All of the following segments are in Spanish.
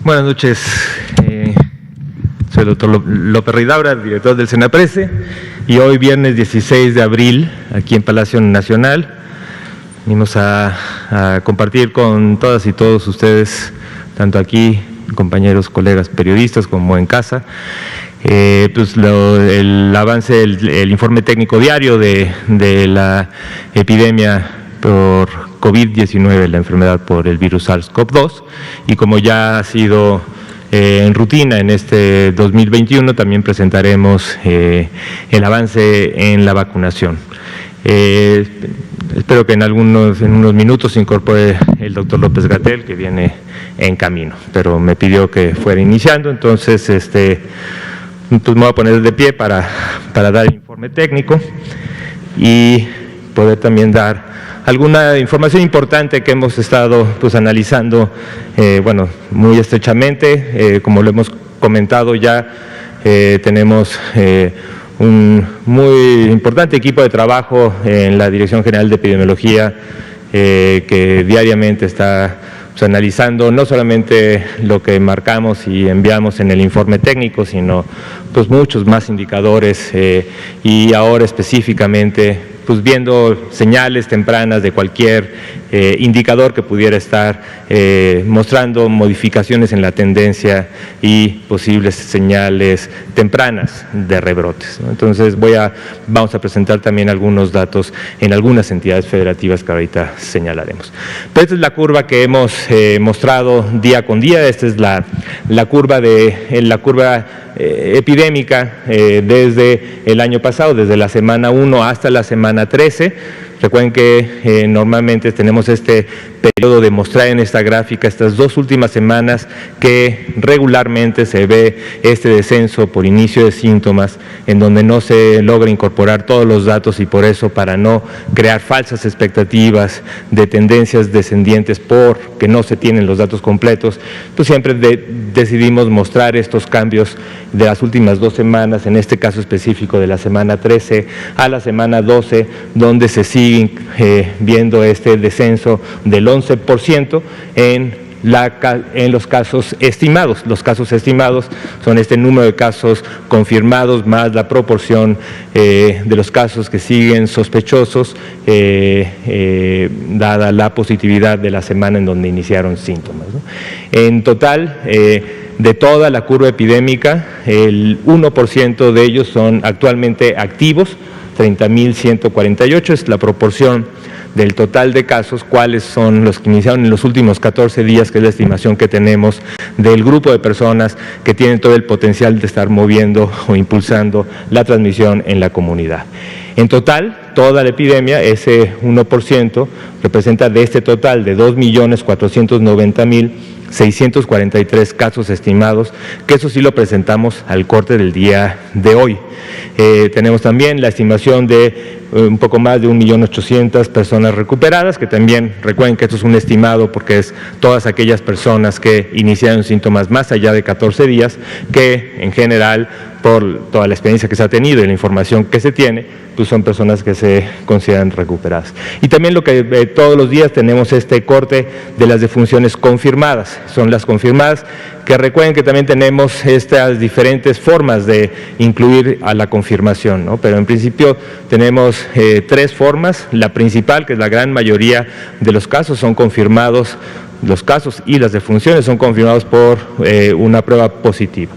Buenas noches. Soy el doctor López Ridaura, director del Senaprece, y hoy, viernes 16 de abril, aquí en Palacio Nacional, venimos a compartir con todas y todos ustedes, tanto aquí, compañeros, colegas periodistas, como en casa, pues el avance, el informe técnico diario de la epidemia por COVID-19, la enfermedad por el virus SARS-CoV-2, y como ya ha sido en rutina en este 2021, también presentaremos el avance en la vacunación. Espero que en unos minutos se incorpore el doctor López-Gatell, que viene en camino, pero me pidió que fuera iniciando, entonces pues me voy a poner de pie para dar el informe técnico y poder también dar alguna información importante que hemos estado pues analizando muy estrechamente. Como lo hemos comentado ya, tenemos un muy importante equipo de trabajo en la Dirección General de Epidemiología que diariamente está analizando no solamente lo que marcamos y enviamos en el informe técnico, sino pues muchos más indicadores y ahora específicamente pues viendo señales tempranas de cualquier indicador que pudiera estar mostrando modificaciones en la tendencia y posibles señales tempranas de rebrotes, ¿no? Entonces vamos a presentar también algunos datos en algunas entidades federativas que ahorita señalaremos. Pero esta es la curva que hemos mostrado día con día. Esta es la curva epidémica desde el año pasado, desde la semana 1 hasta la semana 13. Recuerden que normalmente tenemos este periodo de mostrar en esta gráfica estas dos últimas semanas que regularmente se ve este descenso por inicio de síntomas en donde no se logra incorporar todos los datos, y por eso, para no crear falsas expectativas de tendencias descendientes porque no se tienen los datos completos, pues siempre decidimos mostrar estos cambios de las últimas 2 semanas, en este caso específico de la semana 13 a la semana 12, donde se sigue viendo este descenso del 11% en los casos estimados. Los casos estimados son este número de casos confirmados más la proporción de los casos que siguen sospechosos, dada la positividad de la semana en donde iniciaron síntomas, ¿no? En total, de toda la curva epidémica, el 1% de ellos son actualmente activos, 30.148 es la proporción del total de casos, cuáles son los que iniciaron en los últimos 14 días, que es la estimación que tenemos del grupo de personas que tienen todo el potencial de estar moviendo o impulsando la transmisión en la comunidad. En total, toda la epidemia, ese 1%, representa de este total de 2.490.643 casos estimados, que eso sí lo presentamos al corte del día de hoy. Tenemos también la estimación de un poco más de 1.800.000 personas recuperadas, que también recuerden que esto es un estimado porque es todas aquellas personas que iniciaron síntomas más allá de 14 días, que en general, por toda la experiencia que se ha tenido y la información que se tiene, pues son personas que se consideran recuperadas. Y también lo que todos los días tenemos este corte de las defunciones confirmadas, son las confirmadas, que recuerden que también tenemos estas diferentes formas de incluir a la confirmación, ¿no? Pero en principio tenemos 3 formas. La principal, que es la gran mayoría de los casos, son confirmados, los casos y las defunciones son confirmados por una prueba positiva.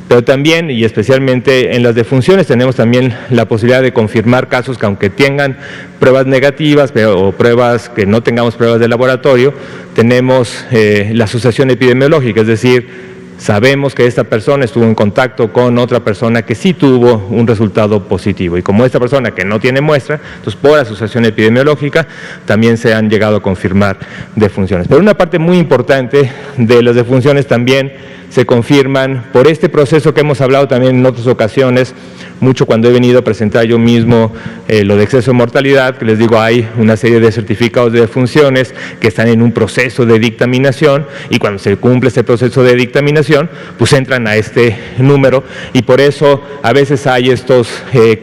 Pero también, y especialmente en las defunciones, tenemos también la posibilidad de confirmar casos que, aunque tengan pruebas negativas o pruebas que no tengamos pruebas de laboratorio, tenemos la asociación epidemiológica, es decir, sabemos que esta persona estuvo en contacto con otra persona que sí tuvo un resultado positivo, y como esta persona que no tiene muestra, entonces por asociación epidemiológica también se han llegado a confirmar defunciones. Pero una parte muy importante de las defunciones también se confirman por este proceso que hemos hablado también en otras ocasiones, mucho cuando he venido a presentar yo mismo lo de exceso de mortalidad, que les digo, hay una serie de certificados de defunciones que están en un proceso de dictaminación, y cuando se cumple ese proceso de dictaminación, pues entran a este número, y por eso a veces hay estos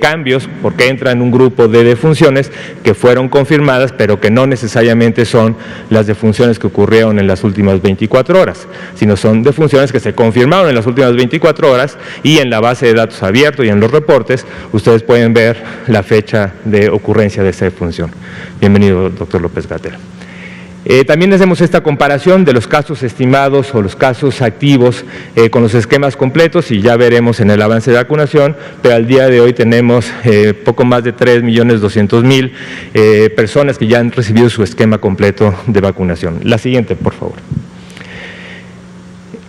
cambios, porque entran un grupo de defunciones que fueron confirmadas, pero que no necesariamente son las defunciones que ocurrieron en las últimas 24 horas, sino son defunciones que se confirmaron en las últimas 24 horas, y en la base de datos abiertos y en los reportes, ustedes pueden ver la fecha de ocurrencia de esta defunción. Bienvenido, doctor López-Gatell. También hacemos esta comparación de los casos estimados o los casos activos con los esquemas completos, y ya veremos en el avance de vacunación, pero al día de hoy tenemos poco más de 3.200.000 personas que ya han recibido su esquema completo de vacunación. La siguiente, por favor.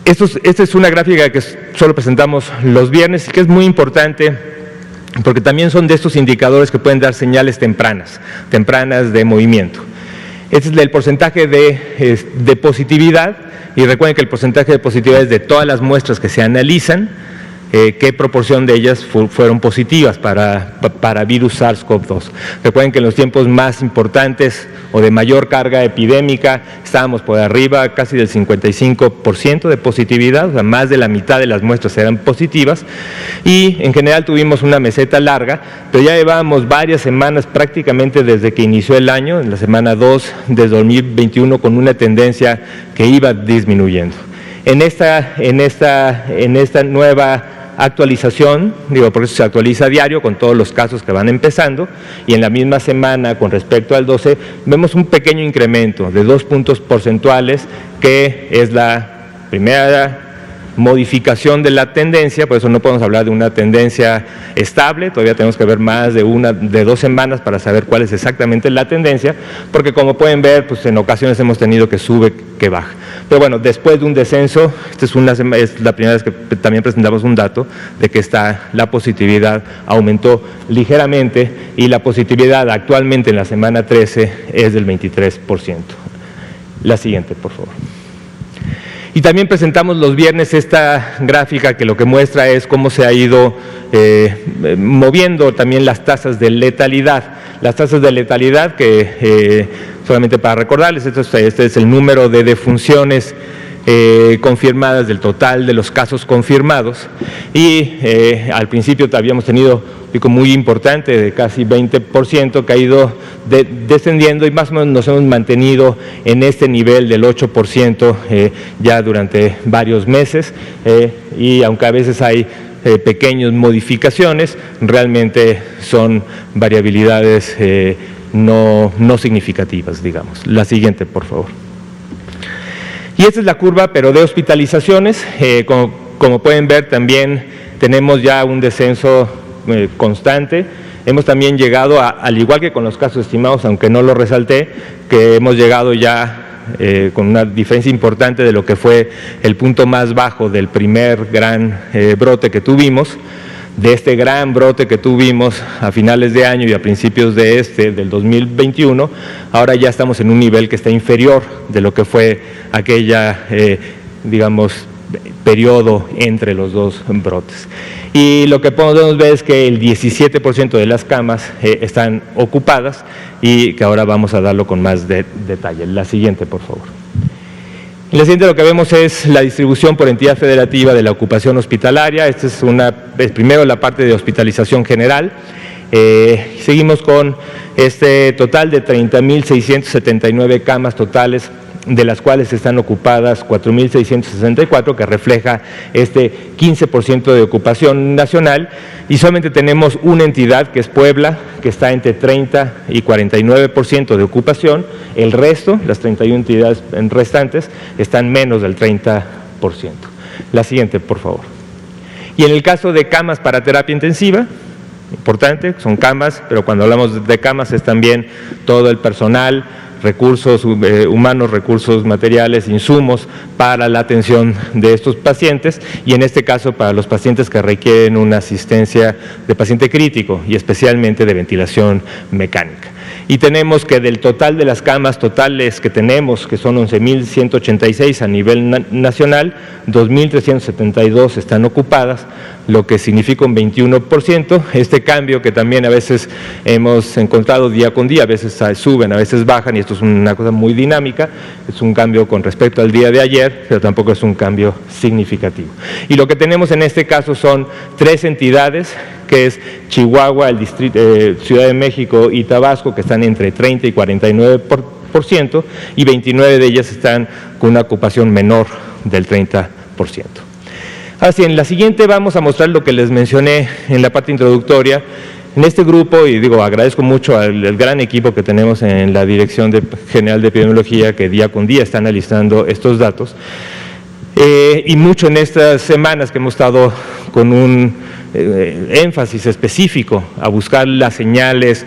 Esta es una gráfica que solo presentamos los viernes y que es muy importante porque también son de estos indicadores que pueden dar señales tempranas de movimiento. Este es el porcentaje de positividad, y recuerden que el porcentaje de positividad es de todas las muestras que se analizan, qué proporción de ellas fueron positivas para virus SARS-CoV-2. Recuerden que en los tiempos más importantes o de mayor carga epidémica estábamos por arriba casi del 55% de positividad, o sea, más de la mitad de las muestras eran positivas, y en general tuvimos una meseta larga, pero ya llevábamos varias semanas prácticamente desde que inició el año, en la semana 2 de 2021, con una tendencia que iba disminuyendo. En esta nueva actualización, por eso se actualiza a diario con todos los casos que van empezando, y en la misma semana con respecto al 12 vemos un pequeño incremento de 2 puntos porcentuales, que es la primera modificación de la tendencia. Por eso no podemos hablar de una tendencia estable, todavía tenemos que ver más de 2 semanas para saber cuál es exactamente la tendencia, porque como pueden ver, pues en ocasiones hemos tenido que sube, que baja. Pero bueno, después de un descenso, esta es la primera vez que también presentamos un dato de que la positividad aumentó ligeramente, y la positividad actualmente en la semana 13 es del 23%. La siguiente, por favor. Y también presentamos los viernes esta gráfica que lo que muestra es cómo se ha ido moviendo también las tasas de letalidad. Las tasas de letalidad que, solamente para recordarles, este es el número de defunciones confirmadas del total de los casos confirmados, y al principio habíamos tenido un pico muy importante de casi 20% que ha ido descendiendo, y más o menos nos hemos mantenido en este nivel del 8% ya durante varios meses, y aunque a veces hay pequeñas modificaciones, realmente son variabilidades no significativas, digamos. La siguiente, por favor. Y esta es la curva, pero de hospitalizaciones. Como pueden ver, también tenemos ya un descenso constante. Hemos también llegado, al igual que con los casos estimados, aunque no lo resalté, que hemos llegado ya con una diferencia importante de lo que fue el punto más bajo del primer gran brote que tuvimos. De este gran brote que tuvimos a finales de año y a principios del 2021, ahora ya estamos en un nivel que está inferior de lo que fue aquella, periodo entre los dos brotes. Y lo que podemos ver es que el 17% de las camas están ocupadas, y que ahora vamos a darlo con más detalle. La siguiente, por favor. En la siguiente lo que vemos es la distribución por entidad federativa de la ocupación hospitalaria. Esta es primero la parte de hospitalización general. Seguimos con este total de 30.679 camas totales, de las cuales están ocupadas 4.664, que refleja este 15% de ocupación nacional, y solamente tenemos una entidad, que es Puebla, que está entre 30 y 49% de ocupación. El resto, las 31 entidades restantes, están menos del 30%. La siguiente, por favor. Y en el caso de camas para terapia intensiva, importante, son camas, pero cuando hablamos de camas es también todo el personal, recursos humanos, recursos materiales, insumos para la atención de estos pacientes, y en este caso para los pacientes que requieren una asistencia de paciente crítico y especialmente de ventilación mecánica. Y tenemos que del total de las camas totales que tenemos, que son 11.186 a nivel nacional, 2.372 están ocupadas, lo que significa un 21%. Este cambio que también a veces hemos encontrado día con día, a veces suben, a veces bajan, y esto es una cosa muy dinámica, es un cambio con respecto al día de ayer, pero tampoco es un cambio significativo. Y lo que tenemos en este caso son 3 entidades, que es Chihuahua, el distrito, Ciudad de México y Tabasco, que están entre 30 y 49%, y 29 de ellas están con una ocupación menor del 30%. Así, en la siguiente vamos a mostrar lo que les mencioné en la parte introductoria. En este grupo, y digo, agradezco mucho al gran equipo que tenemos en la Dirección General de Epidemiología, que día con día está analizando estos datos, y mucho en estas semanas que hemos estado con un énfasis específico a buscar las señales,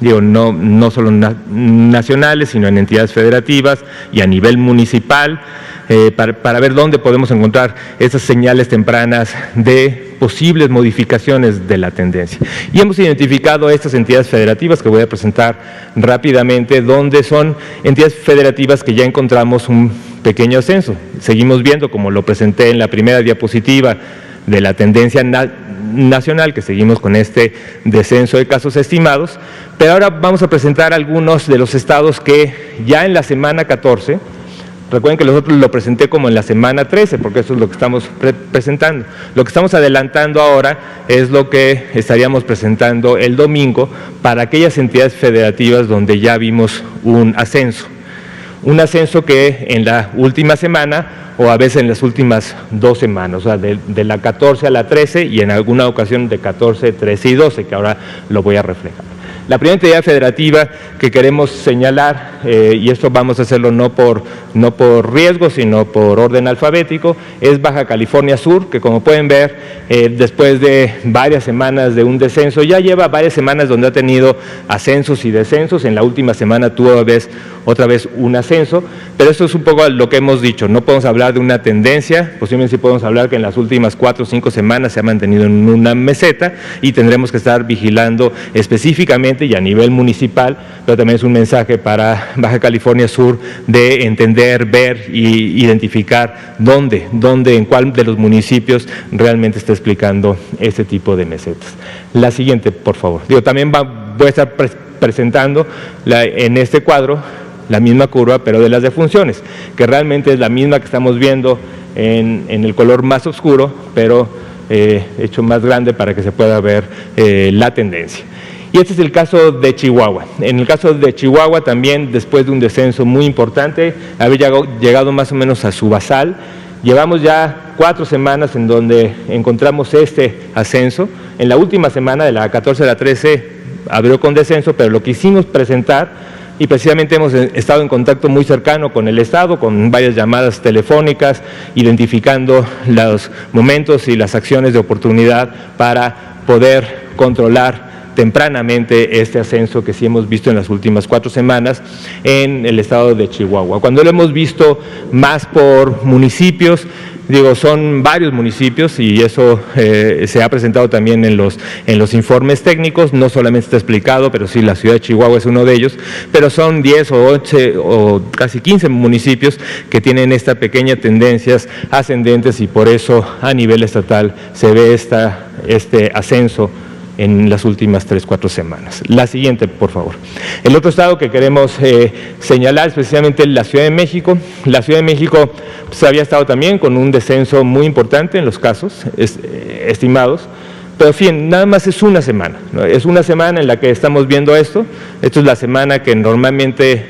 digo, no solo nacionales, sino en entidades federativas y a nivel municipal, para ver dónde podemos encontrar esas señales tempranas de posibles modificaciones de la tendencia. Y hemos identificado estas entidades federativas que voy a presentar rápidamente, donde son entidades federativas que ya encontramos un pequeño ascenso. Seguimos viendo, como lo presenté en la primera diapositiva, de la tendencia nacional, que seguimos con este descenso de casos estimados, pero ahora vamos a presentar algunos de los estados que ya en la semana 14, recuerden que nosotros lo presenté como en la semana 13, porque eso es lo que estamos presentando. Lo que estamos adelantando ahora es lo que estaríamos presentando el domingo para aquellas entidades federativas donde ya vimos un ascenso. Un ascenso que en la última semana, o a veces en las últimas 2 semanas, o sea, de la 14 a la 13, y en alguna ocasión de 14, 13 y 12, que ahora lo voy a reflejar. La primera entidad federativa que queremos señalar, y esto vamos a hacerlo no por riesgo, sino por orden alfabético, es Baja California Sur, que como pueden ver, después de varias semanas de un descenso, ya lleva varias semanas donde ha tenido ascensos y descensos. En la última semana tuvo otra vez un ascenso, pero esto es un poco lo que hemos dicho, no podemos hablar de una tendencia, posiblemente sí podemos hablar que en las últimas 4 o 5 semanas se ha mantenido en una meseta, y tendremos que estar vigilando específicamente y a nivel municipal, pero también es un mensaje para Baja California Sur de entender, ver y identificar dónde, en cuál de los municipios realmente está explicando este tipo de mesetas. La siguiente, por favor. También voy a estar presentando en este cuadro la misma curva, pero de las defunciones, que realmente es la misma que estamos viendo en el color más oscuro, pero hecho más grande para que se pueda ver la tendencia. Y este es el caso de Chihuahua. En el caso de Chihuahua también, después de un descenso muy importante, había llegado más o menos a su basal. Llevamos ya 4 semanas en donde encontramos este ascenso. En la última semana, de la 14 a la 13, abrió con descenso, pero lo quisimos presentar, y precisamente hemos estado en contacto muy cercano con el Estado, con varias llamadas telefónicas, identificando los momentos y las acciones de oportunidad para poder controlar tempranamente este ascenso que sí hemos visto en las últimas 4 semanas en el estado de Chihuahua. Cuando lo hemos visto más por municipios, son varios municipios, y eso se ha presentado también en los informes técnicos. No solamente está explicado, pero sí la ciudad de Chihuahua es uno de ellos, pero son 10 o 8 o casi 15 municipios que tienen esta pequeña tendencias ascendentes, y por eso a nivel estatal se ve este ascenso en las últimas 3-4 semanas. La siguiente, por favor. El otro estado que queremos señalar es precisamente la Ciudad de México. La Ciudad de México pues, había estado también con un descenso muy importante en los casos estimados, pero en fin, nada más es una semana, ¿no? Es una semana en la que estamos viendo esto. Esto es la semana que normalmente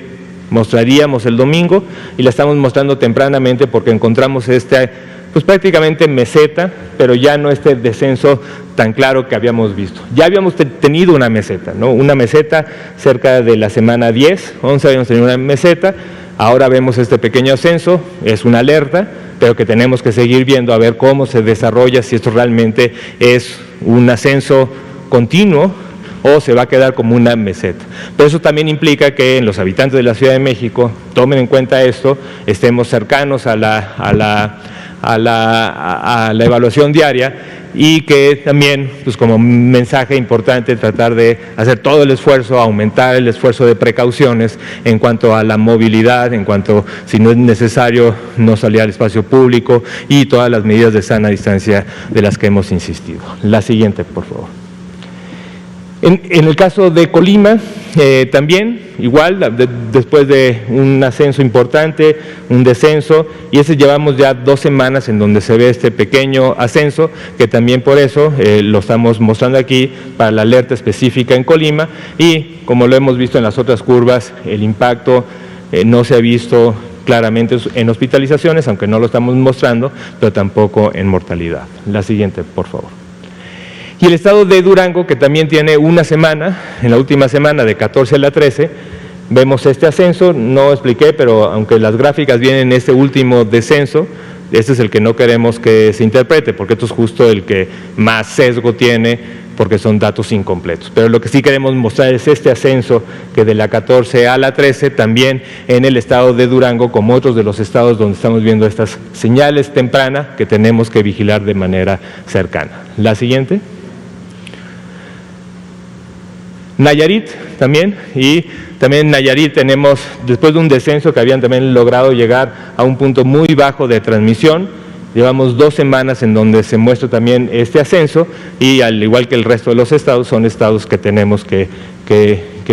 mostraríamos el domingo, y la estamos mostrando tempranamente porque encontramos pues prácticamente meseta, pero ya no este descenso tan claro que habíamos visto. Ya habíamos tenido una meseta, ¿no? Una meseta cerca de la semana 10, 11 habíamos tenido una meseta, ahora vemos este pequeño ascenso, es una alerta, pero que tenemos que seguir viendo a ver cómo se desarrolla, si esto realmente es un ascenso continuo o se va a quedar como una meseta. Pero eso también implica que los habitantes de la Ciudad de México tomen en cuenta esto, estemos cercanos a a la evaluación diaria, y que también, pues como mensaje importante, tratar de hacer todo el esfuerzo, aumentar el esfuerzo de precauciones en cuanto a la movilidad, en cuanto, si no es necesario, no salir al espacio público, y todas las medidas de sana distancia de las que hemos insistido. La siguiente, por favor. En el caso de Colima, también igual, después de un ascenso importante, un descenso, y ese llevamos ya 2 semanas en donde se ve este pequeño ascenso, que también por eso lo estamos mostrando aquí para la alerta específica en Colima, y como lo hemos visto en las otras curvas, el impacto no se ha visto claramente en hospitalizaciones, aunque no lo estamos mostrando, pero tampoco en mortalidad. La siguiente, por favor. Y el estado de Durango, que también tiene una semana, en la última semana de 14 a la 13, vemos este ascenso, no expliqué, pero aunque las gráficas vienen en este último descenso, este es el que no queremos que se interprete, porque esto es justo el que más sesgo tiene, porque son datos incompletos. Pero lo que sí queremos mostrar es este ascenso, que de la 14 a la 13, también en el estado de Durango, como otros de los estados donde estamos viendo estas señales tempranas, que tenemos que vigilar de manera cercana. La siguiente. Nayarit también, y también en Nayarit tenemos, después de un descenso que habían también logrado llegar a un punto muy bajo de transmisión, llevamos 2 semanas en donde se muestra también este ascenso, y al igual que el resto de los estados, son estados que tenemos que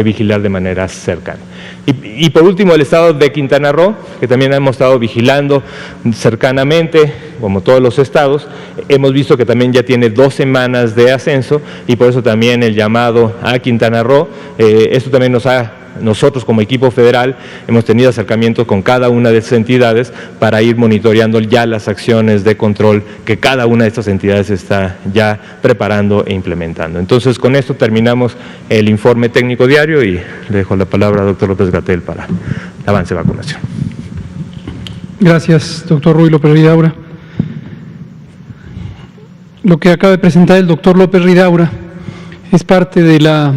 vigilar de manera cercana. Y por último, el estado de Quintana Roo, que también hemos estado vigilando cercanamente, como todos los estados, hemos visto que también ya tiene 2 semanas de ascenso, y por eso también el llamado a Quintana Roo. Esto también nosotros como equipo federal hemos tenido acercamientos con cada una de estas entidades para ir monitoreando ya las acciones de control que cada una de estas entidades está ya preparando e implementando. Entonces, con esto terminamos el informe técnico diario, y le dejo la palabra al doctor López-Gatell para el avance de vacunación. Gracias, doctor Ruy López Ridaura. Lo que acaba de presentar el doctor López Ridaura es parte de la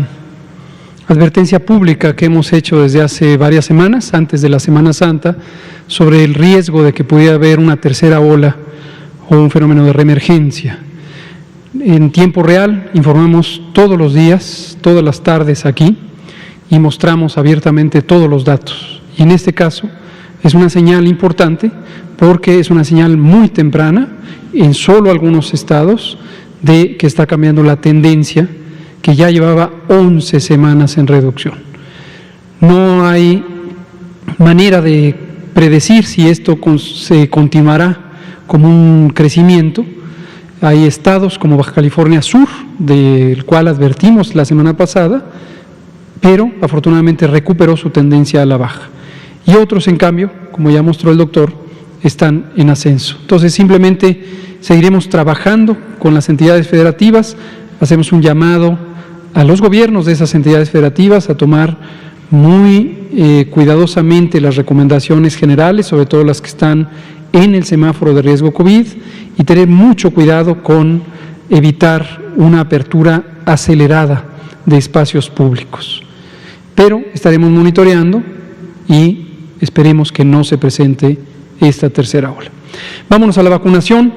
advertencia pública que hemos hecho desde hace varias semanas, antes de la Semana Santa, sobre el riesgo de que pudiera haber una tercera ola o un fenómeno de reemergencia. En tiempo real informamos todos los días, todas las tardes aquí, y mostramos abiertamente todos los datos. Y en este caso es una señal importante, porque es una señal muy temprana en solo algunos estados de que está cambiando la tendencia, que ya llevaba 11 semanas en reducción. No hay manera de predecir si esto se continuará como un crecimiento. Hay estados como Baja California Sur, del cual advertimos la semana pasada, pero afortunadamente recuperó su tendencia a la baja. Y otros, en cambio, como ya mostró el doctor, están en ascenso. Entonces, simplemente seguiremos trabajando con las entidades federativas. Hacemos un llamado a los gobiernos de esas entidades federativas a tomar muy cuidadosamente las recomendaciones generales, sobre todo las que están en el semáforo de riesgo COVID, y tener mucho cuidado con evitar una apertura acelerada de espacios públicos. Pero estaremos monitoreando y esperemos que no se presente esta tercera ola. Vámonos a la vacunación.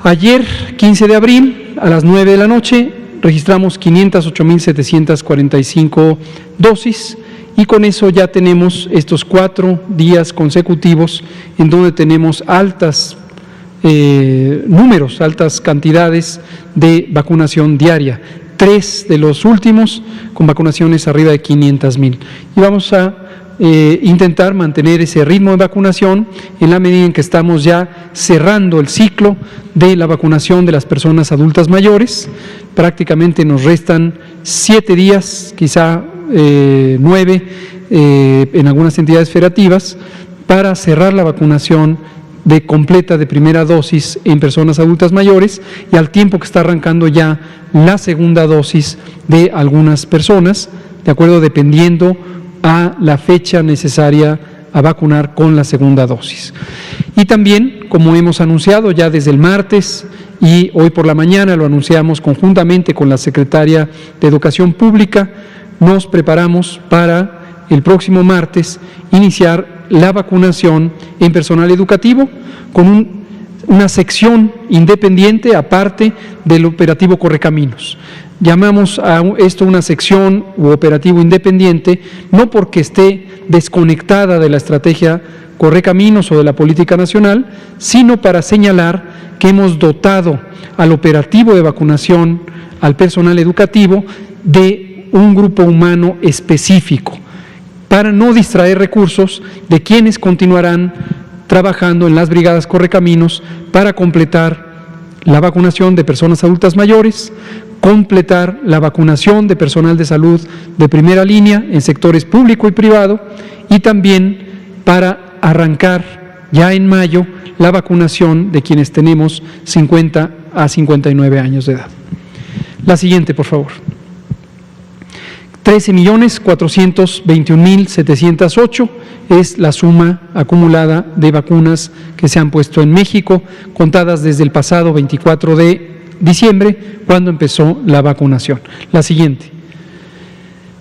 Ayer, 15 de abril, a las 9 de la noche, registramos 508.745 dosis, y con eso ya tenemos estos 4 días consecutivos en donde tenemos altas números, altas cantidades de vacunación diaria. 3 de los últimos con vacunaciones arriba de 500,000. Y vamos a intentar mantener ese ritmo de vacunación en la medida en que estamos ya cerrando el ciclo de la vacunación de las personas adultas mayores. Prácticamente nos restan 7 días, quizá 9 en algunas entidades federativas, para cerrar la vacunación completa de primera dosis en personas adultas mayores, y al tiempo que está arrancando ya la segunda dosis de algunas personas, de acuerdo, dependiendo a la fecha necesaria a vacunar con la segunda dosis. Y también, como hemos anunciado ya desde el martes, y hoy por la mañana lo anunciamos conjuntamente con la Secretaria de Educación Pública, nos preparamos para el próximo martes iniciar la vacunación en personal educativo con un una sección independiente aparte del operativo Correcaminos. Llamamos a esto una sección u operativo independiente, no porque esté desconectada de la estrategia Correcaminos o de la política nacional, sino para señalar que hemos dotado al operativo de vacunación, al personal educativo, de un grupo humano específico, para no distraer recursos de quienes continuarán trabajando en las brigadas Correcaminos para completar la vacunación de personas adultas mayores, completar la vacunación de personal de salud de primera línea en sectores público y privado, y también para arrancar ya en mayo la vacunación de quienes tenemos 50 a 59 años de edad. La siguiente, por favor. 13.421.708 es la suma acumulada de vacunas que se han puesto en México, contadas desde el pasado 24 de diciembre, cuando empezó la vacunación. La siguiente,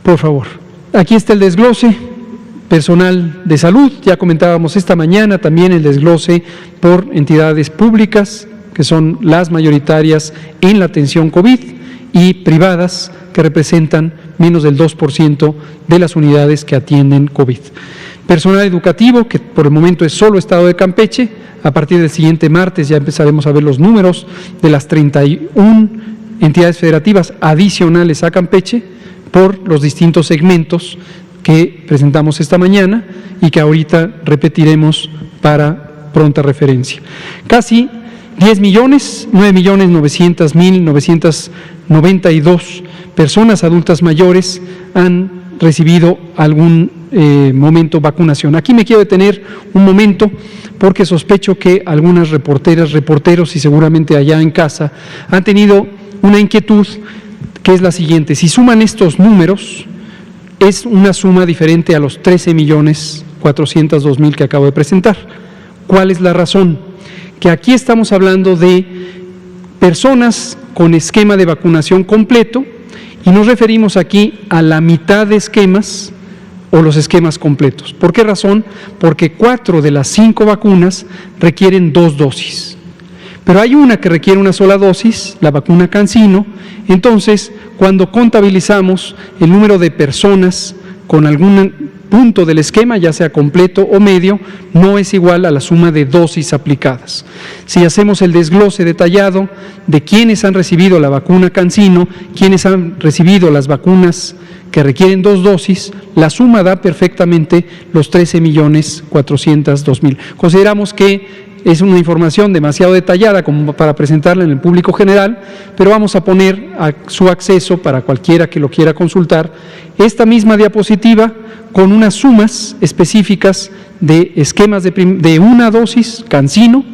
por favor. Aquí está el desglose. Personal de salud, ya comentábamos esta mañana también el desglose por entidades públicas, que son las mayoritarias en la atención COVID, y privadas, que representan menos del 2% de las unidades que atienden COVID. Personal educativo, que por el momento es solo Estado de Campeche. A partir del siguiente martes ya empezaremos a ver los números de las 31 entidades federativas adicionales a Campeche por los distintos segmentos que presentamos esta mañana y que ahorita repetiremos para pronta referencia. Casi 10 millones, 9.900.992 personas adultas mayores han recibido algún momento vacunación. Aquí me quiero detener un momento porque sospecho que algunas reporteras, reporteros y seguramente allá en casa han tenido una inquietud que es la siguiente: si suman estos números, es una suma diferente a los 13.402.000 que acabo de presentar. ¿Cuál es la razón? Que aquí estamos hablando de personas con esquema de vacunación completo y nos referimos aquí a la mitad de esquemas o los esquemas completos. ¿Por qué razón? Porque 4 de las 5 vacunas requieren 2 dosis. Pero hay una que requiere una sola dosis, la vacuna CanSino. Entonces, cuando contabilizamos el número de personas con algún punto del esquema, ya sea completo o medio, no es igual a la suma de dosis aplicadas. Si hacemos el desglose detallado de quienes han recibido la vacuna CanSino, quienes han recibido las vacunas que requieren 2 dosis, la suma da perfectamente los 13.402.000. Consideramos que es una información demasiado detallada como para presentarla en el público general, pero vamos a poner a su acceso, para cualquiera que lo quiera consultar, esta misma diapositiva con unas sumas específicas de esquemas de 1 dosis CanSino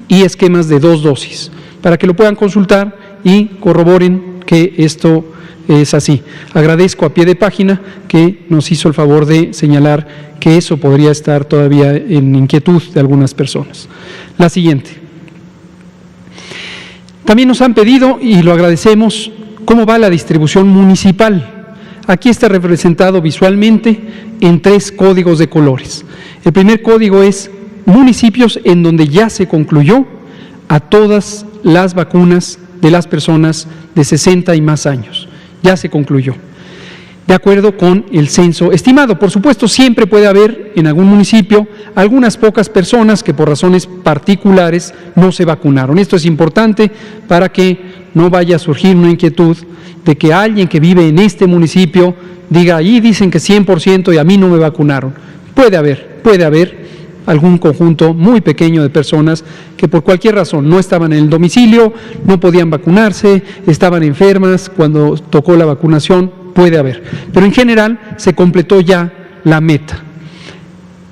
y esquemas de 2 dosis, para que lo puedan consultar y corroboren que esto es así. Agradezco a pie de página que nos hizo el favor de señalar que eso podría estar todavía en inquietud de algunas personas. La siguiente. También nos han pedido, y lo agradecemos, cómo va la distribución municipal. Aquí está representado visualmente en 3 códigos de colores. El primer código es municipios en donde ya se concluyó a todas las vacunas de las personas de 60 y más años. Ya se concluyó, de acuerdo con el censo estimado. Por supuesto, siempre puede haber en algún municipio algunas pocas personas que por razones particulares no se vacunaron. Esto es importante para que no vaya a surgir una inquietud de que alguien que vive en este municipio diga, ahí dicen que 100% y a mí no me vacunaron. Puede haber algún conjunto muy pequeño de personas que por cualquier razón no estaban en el domicilio, no podían vacunarse, estaban enfermas cuando tocó la vacunación, puede haber. Pero en general se completó ya la meta.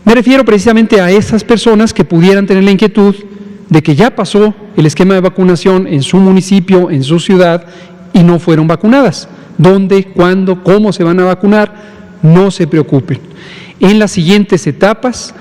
Me refiero precisamente a esas personas que pudieran tener la inquietud de que ya pasó el esquema de vacunación en su municipio, en su ciudad, y no fueron vacunadas. ¿Dónde, cuándo, cómo se van a vacunar? No se preocupen. En las siguientes etapas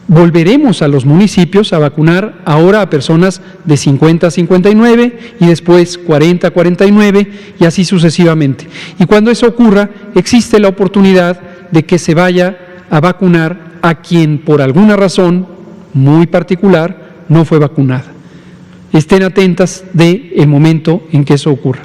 volveremos a los municipios a vacunar ahora a personas de 50 a 59 y después 40 a 49 y así sucesivamente. Y cuando eso ocurra, existe la oportunidad de que se vaya a vacunar a quien por alguna razón muy particular no fue vacunada. estén atentas del momento en que eso ocurra.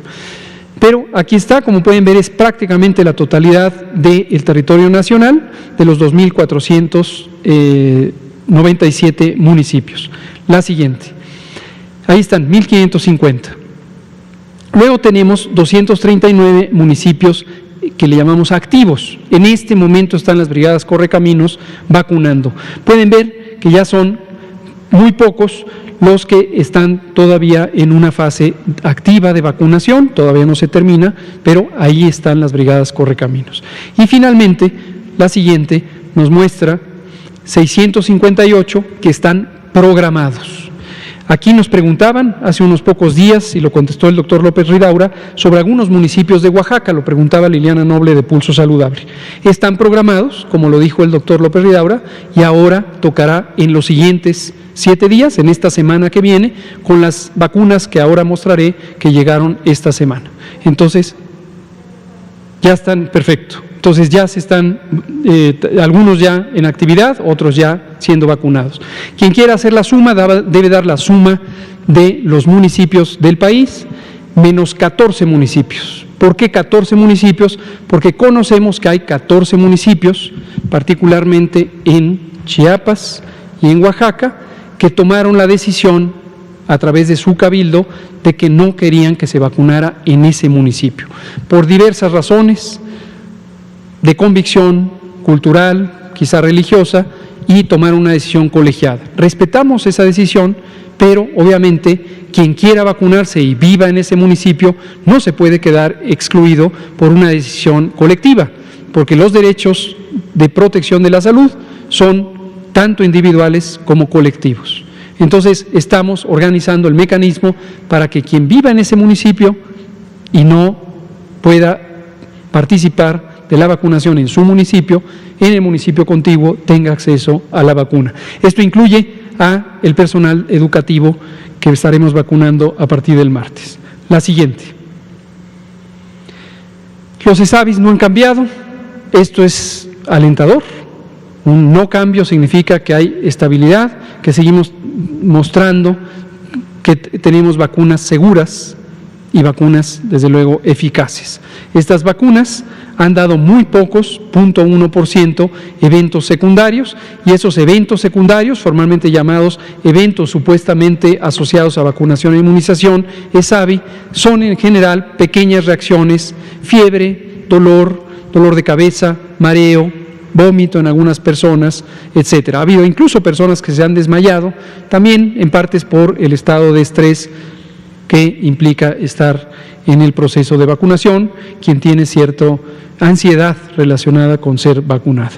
Pero aquí está, como pueden ver, es prácticamente la totalidad del territorio nacional, de los 2.497 municipios. La siguiente. Ahí están, 1.550. Luego tenemos 239 municipios que le llamamos activos. En este momento están las brigadas Correcaminos vacunando. Pueden ver que ya son muy pocos los que están todavía en una fase activa de vacunación, todavía no se termina, pero ahí están las brigadas Correcaminos. Y finalmente, la siguiente nos muestra 658 que están programados. Aquí nos preguntaban hace unos pocos días, y lo contestó el doctor López Ridaura, sobre algunos municipios de Oaxaca, lo preguntaba Liliana Noble de Pulso Saludable. Están programados, como lo dijo el doctor López Ridaura, y ahora tocará en los siguientes 7 días, en esta semana que viene, con las vacunas que ahora mostraré que llegaron esta semana. Entonces, ya están perfecto. Entonces ya se están, algunos ya en actividad, otros ya siendo vacunados. Quien quiera hacer la suma, debe dar la suma de los municipios del país, menos 14 municipios. ¿Por qué 14 municipios? Porque conocemos que hay 14 municipios, particularmente en Chiapas y en Oaxaca, que tomaron la decisión a través de su cabildo de que no querían que se vacunara en ese municipio, por diversas razones, de convicción cultural, quizá religiosa, y tomar una decisión colegiada. Respetamos esa decisión, pero obviamente quien quiera vacunarse y viva en ese municipio no se puede quedar excluido por una decisión colectiva, porque los derechos de protección de la salud son tanto individuales como colectivos. Entonces, estamos organizando el mecanismo para que quien viva en ese municipio y no pueda participar de la vacunación en su municipio, en el municipio contiguo tenga acceso a la vacuna. Esto incluye a el personal educativo que estaremos vacunando a partir del martes. La siguiente. Los ESAVIS no han cambiado, esto es alentador. Un no cambio significa que hay estabilidad, que seguimos mostrando que tenemos vacunas seguras y vacunas, desde luego, eficaces. Estas vacunas han dado muy pocos, 0.1%, eventos secundarios, y esos eventos secundarios, formalmente llamados eventos supuestamente asociados a vacunación e inmunización, ESAVI, son en general pequeñas reacciones, fiebre, dolor de cabeza, mareo, vómito en algunas personas, etcétera. Ha habido incluso personas que se han desmayado, también en partes por el estado de estrés que implica estar en el proceso de vacunación, quien tiene cierta ansiedad relacionada con ser vacunada.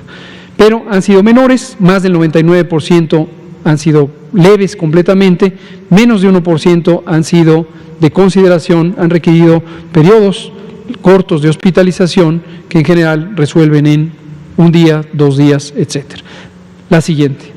Pero han sido menores, más del 99% han sido leves completamente, menos de 1% han sido de consideración, han requerido periodos cortos de hospitalización que en general resuelven en 1 día, 2 días, etcétera. La siguiente.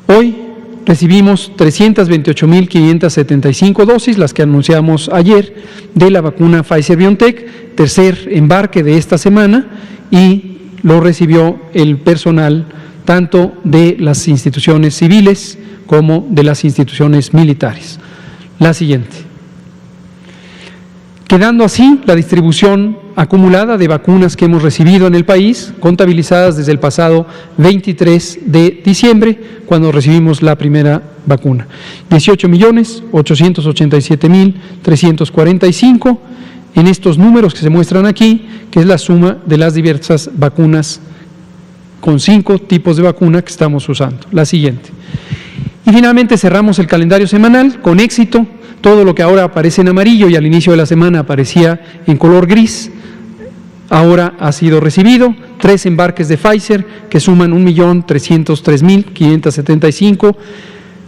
Hoy recibimos 328.575 dosis, las que anunciamos ayer, de la vacuna Pfizer-BioNTech, tercer embarque de esta semana, y lo recibió el personal tanto de las instituciones civiles como de las instituciones militares. La siguiente. Quedando así la distribución acumulada de vacunas que hemos recibido en el país, contabilizadas desde el pasado 23 de diciembre, cuando recibimos la primera vacuna. 18.887.345 en estos números que se muestran aquí, que es la suma de las diversas vacunas con 5 tipos de vacuna que estamos usando. La siguiente. Y finalmente cerramos el calendario semanal con éxito. Todo lo que ahora aparece en amarillo y al inicio de la semana aparecía en color gris, ahora ha sido recibido. 3 embarques de Pfizer que suman 1.303.575,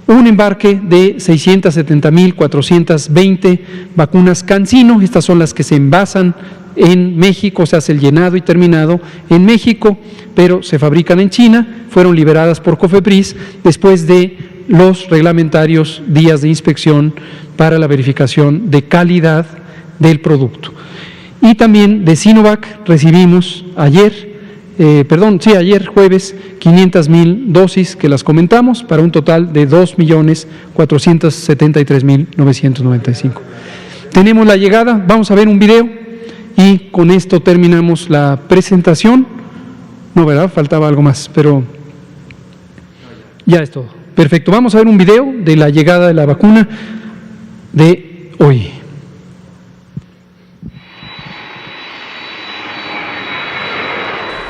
un embarque de 670.420 vacunas CanSino. Estas son las que se envasan en México, se hace el llenado y terminado en México, pero se fabrican en China, fueron liberadas por COFEPRIS después de los reglamentarios días de inspección para la verificación de calidad del producto. Y también de Sinovac recibimos ayer ayer jueves 500,000 dosis que las comentamos para un total de 2,473,995. Tenemos la llegada, vamos a ver un video y con esto terminamos la presentación. No, ¿verdad? Faltaba algo más, pero ya es todo. Perfecto, vamos a ver un video de la llegada de la vacuna de hoy.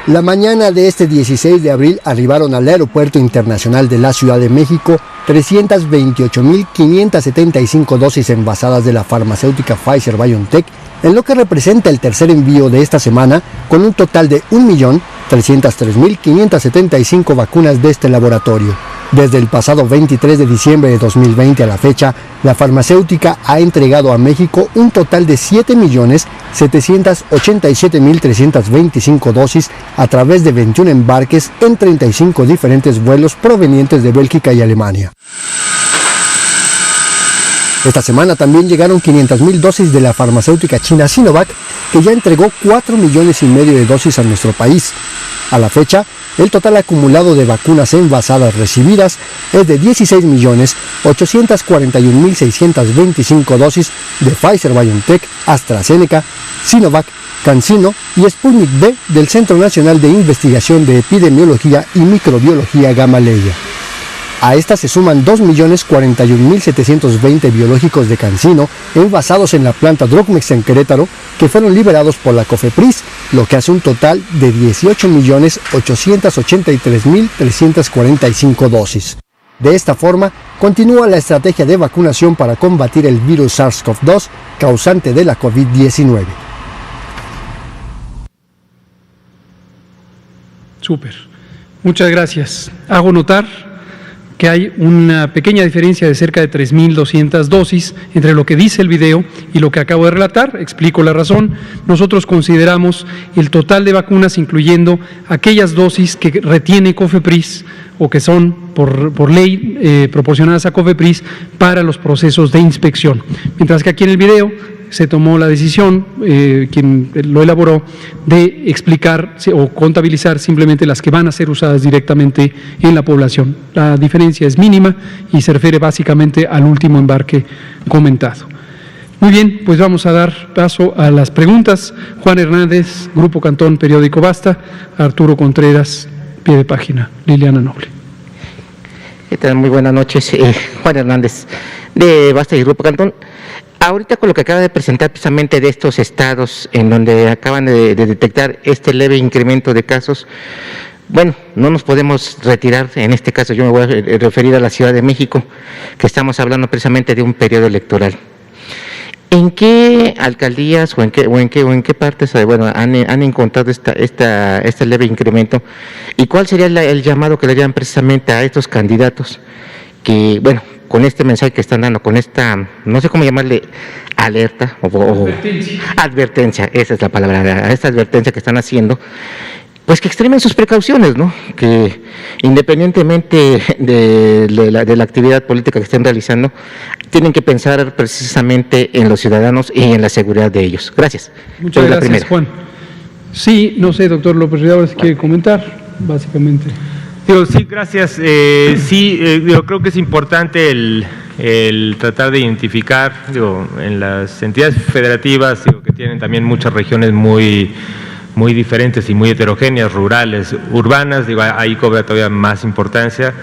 La mañana de este 16 de abril arribaron al Aeropuerto Internacional de la Ciudad de México 328,575 dosis envasadas de la farmacéutica Pfizer-BioNTech, en lo que representa el tercer envío de esta semana, con un total de 1,303,575 vacunas de este laboratorio. Desde el pasado 23 de diciembre de 2020 a la fecha, la farmacéutica ha entregado a México un total de 7,787,325 dosis a través de 21 embarques en 35 diferentes vuelos provenientes de Bélgica y Alemania. Esta semana también llegaron 500,000 dosis de la farmacéutica china Sinovac, que ya entregó 4,5 millones de dosis a nuestro país. A la fecha, el total acumulado de vacunas envasadas recibidas es de 16,841,625 dosis de Pfizer-BioNTech, AstraZeneca, Sinovac, CanSino y Sputnik V del Centro Nacional de Investigación de Epidemiología y Microbiología Gamaleya. A estas se suman 2,041,720 biológicos de CanSino envasados en la planta Drogmex en Querétaro, que fueron liberados por la COFEPRIS, lo que hace un total de 18,883,345 dosis. De esta forma, continúa la estrategia de vacunación para combatir el virus SARS-CoV-2 causante de la COVID-19. Súper. Muchas gracias. Hago notar que hay una pequeña diferencia de cerca de 3,200 dosis entre lo que dice el video y lo que acabo de relatar. Explico la razón. Nosotros consideramos el total de vacunas, incluyendo aquellas dosis que retiene COFEPRIS o que son por ley proporcionadas a COFEPRIS para los procesos de inspección. Mientras que aquí en el video se tomó la decisión, quien lo elaboró, de explicar o contabilizar simplemente las que van a ser usadas directamente en la población. La diferencia es mínima y se refiere básicamente al último embarque comentado. Muy bien, pues vamos a dar paso a las preguntas. Juan Hernández, Grupo Cantón, Periódico Basta. Arturo Contreras, pie de página. Liliana Noble. ¿Qué tal? Muy buenas noches. Juan Hernández, de Basta y Grupo Cantón. Ahorita con lo que acaba de presentar precisamente de estos estados en donde acaban de detectar este leve incremento de casos, bueno, no nos podemos retirar, en este caso yo me voy a referir a la Ciudad de México, que estamos hablando precisamente de un periodo electoral. ¿En qué alcaldías o en qué partes han encontrado este leve incremento? ¿Y cuál sería el llamado que le harían precisamente a estos candidatos que, bueno, con este mensaje que están dando, con esta, no sé cómo llamarle, alerta o advertencia, esa es la palabra, esta advertencia que están haciendo, pues que extremen sus precauciones, ¿no? Que independientemente de la actividad política que estén realizando, tienen que pensar precisamente en los ciudadanos y en la seguridad de ellos. Gracias. Muchas gracias, Juan. Sí, no sé, doctor López Rida, si quiere comentar, básicamente. Sí, gracias. Creo que es importante el tratar de identificar, en las entidades federativas, que tienen también muchas regiones muy diferentes y muy heterogéneas, rurales, urbanas, ahí cobra todavía más importancia.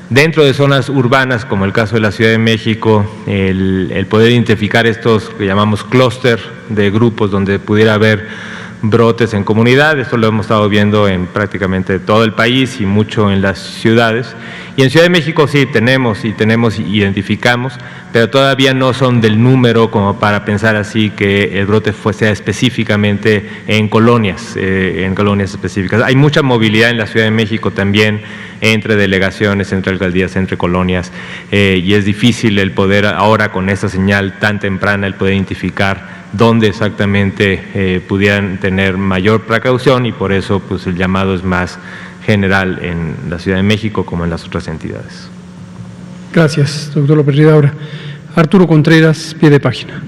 Dentro de zonas urbanas, como el caso de la Ciudad de México, el poder identificar estos que llamamos clúster de grupos donde pudiera haber brotes en comunidad, esto lo hemos estado viendo en prácticamente todo el país y mucho en las ciudades. Y en Ciudad de México sí tenemos y identificamos, pero todavía no son del número como para pensar así que el brote sea específicamente en colonias específicas. Hay mucha movilidad en la Ciudad de México también, entre delegaciones, entre alcaldías, entre colonias, y es difícil el poder ahora con esta señal tan temprana, el poder identificar dónde exactamente pudieran tener mayor precaución, y por eso pues el llamado es más general en la Ciudad de México como en las otras entidades. Gracias, doctor López Ridaura. Arturo Contreras, pie de página.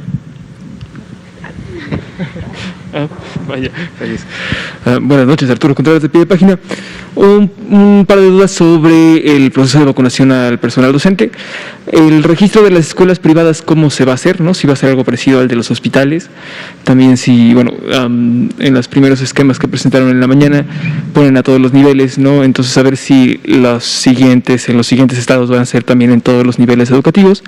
Vaya. Buenas noches, Arturo Contreras de Pie de Página. Un par de dudas sobre el proceso de vacunación al personal docente. El registro de las escuelas privadas, ¿cómo se va a hacer? ¿No? Si va a ser algo parecido al de los hospitales. También si, en los primeros esquemas que presentaron en la mañana ponen a todos los niveles, ¿no? Entonces a ver si en los siguientes estados van a ser también en todos los niveles educativos.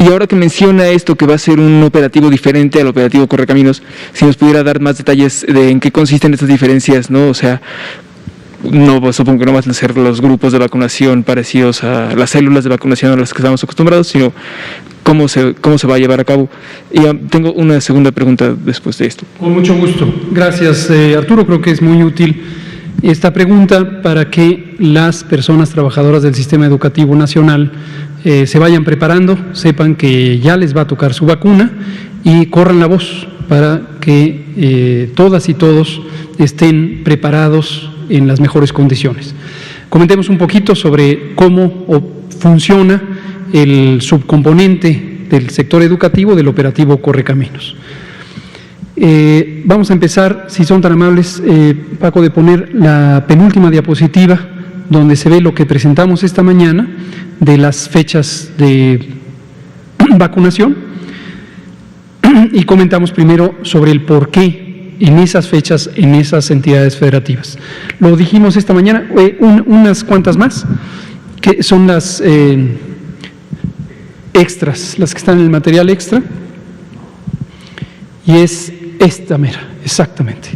Y ahora que menciona esto, que va a ser un operativo diferente al operativo Correcaminos, si nos pudiera dar más detalles de en qué consisten estas diferencias, ¿no? O sea, no, supongo que no van a ser los grupos de vacunación parecidos a las células de vacunación a las que estamos acostumbrados, sino cómo se va a llevar a cabo. Y tengo una segunda pregunta después de esto. Con mucho gusto. Gracias, Arturo. Creo que es muy útil esta pregunta para que las personas trabajadoras del Sistema Educativo Nacional se vayan preparando, sepan que ya les va a tocar su vacuna y corran la voz para que todas y todos estén preparados en las mejores condiciones. Comentemos un poquito sobre cómo funciona el subcomponente del sector educativo del operativo Correcaminos. Vamos a empezar, si son tan amables, Paco, de poner la penúltima diapositiva donde se ve lo que presentamos esta mañana de las fechas de vacunación y comentamos primero sobre el por qué en esas fechas, en esas entidades federativas. Lo dijimos esta mañana, unas cuantas más, que son las extras, las que están en el material extra, y es esta mera, exactamente.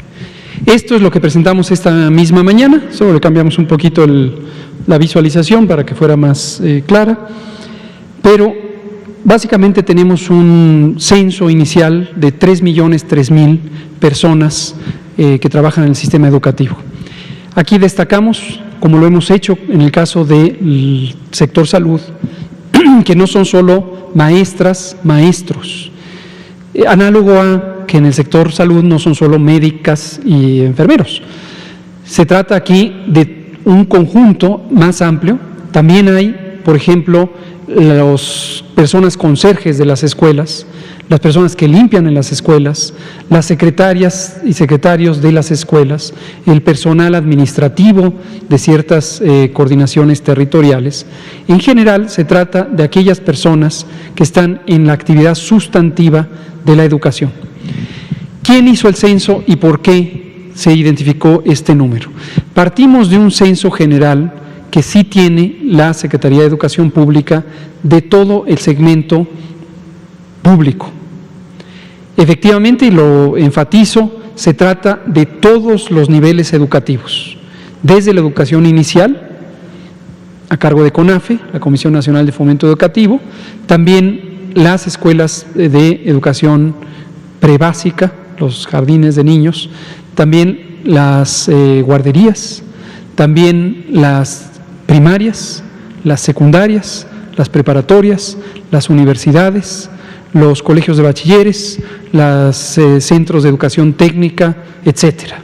Esto es lo que presentamos esta misma mañana, solo le cambiamos un poquito la visualización para que fuera más clara, pero básicamente tenemos un censo inicial de 3.003.000 personas que trabajan en el sistema educativo. Aquí destacamos, como lo hemos hecho en el caso del sector salud, que no son solo maestras, maestros, análogo a que en el sector salud no son solo médicas y enfermeros. Se trata aquí de un conjunto más amplio. También hay, por ejemplo, las personas conserjes de las escuelas, las personas que limpian en las escuelas, las secretarias y secretarios de las escuelas, el personal administrativo de ciertas coordinaciones territoriales. En general, se trata de aquellas personas que están en la actividad sustantiva de la educación. ¿Quién hizo el censo y por qué se identificó este número? Partimos de un censo general que sí tiene la Secretaría de Educación Pública de todo el segmento público. Efectivamente, y lo enfatizo, se trata de todos los niveles educativos, desde la educación inicial, a cargo de CONAFE, la Comisión Nacional de Fomento Educativo, también las escuelas de educación prebásica, los jardines de niños, también las guarderías, también las primarias, las secundarias, las preparatorias, las universidades, los colegios de bachilleres, los centros de educación técnica, etcétera.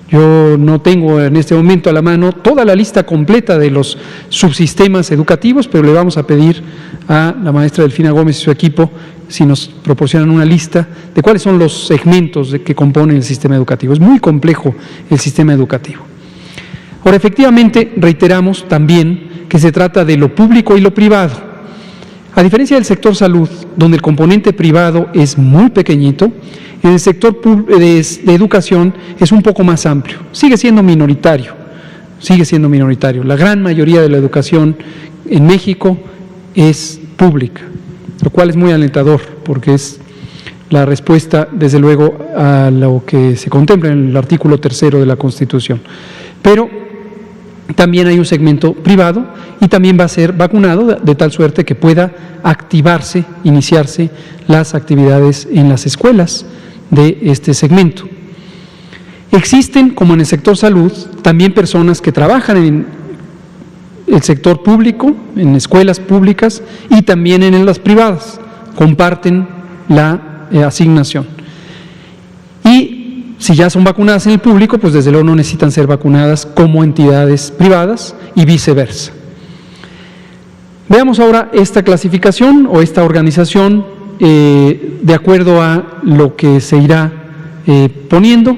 Yo no tengo en este momento a la mano toda la lista completa de los subsistemas educativos, pero le vamos a pedir a la maestra Delfina Gómez y su equipo si nos proporcionan una lista de cuáles son los segmentos que componen el sistema educativo. Es muy complejo el sistema educativo. Ahora, efectivamente, reiteramos también que se trata de lo público y lo privado. A diferencia del sector salud, donde el componente privado es muy pequeñito, en el sector de educación es un poco más amplio. Sigue siendo minoritario. La gran mayoría de la educación en México es pública, lo cual es muy alentador porque es la respuesta, desde luego, a lo que se contempla en el artículo 3 de la Constitución. Pero también hay un segmento privado y también va a ser vacunado de tal suerte que pueda activarse, iniciarse las actividades en las escuelas de este segmento. Existen, como en el sector salud, también personas que trabajan en el sector público, en escuelas públicas y también en las privadas, comparten la asignación. Y si ya son vacunadas en el público, pues desde luego no necesitan ser vacunadas como entidades privadas y viceversa. Veamos ahora esta clasificación o esta organización de acuerdo a lo que se irá poniendo.